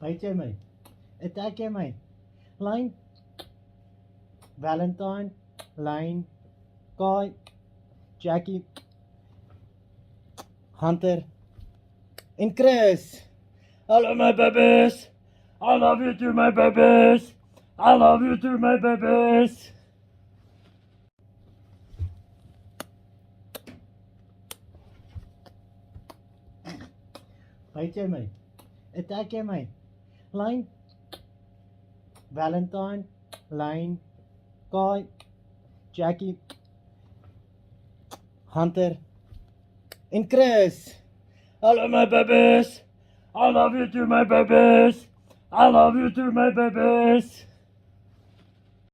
Eet jy my? Attack jy my? Line, Valentine, Line, Kai, Jackie, Hunter en Chris. Hello my babies. I love you too my babies. I love you too my babies. Eet jy my? Attack jy my? Line, Valentine, Line, Kai, Jackie, Hunter en Chris. Hello my babies. I love you too my babies. I love you too my babies.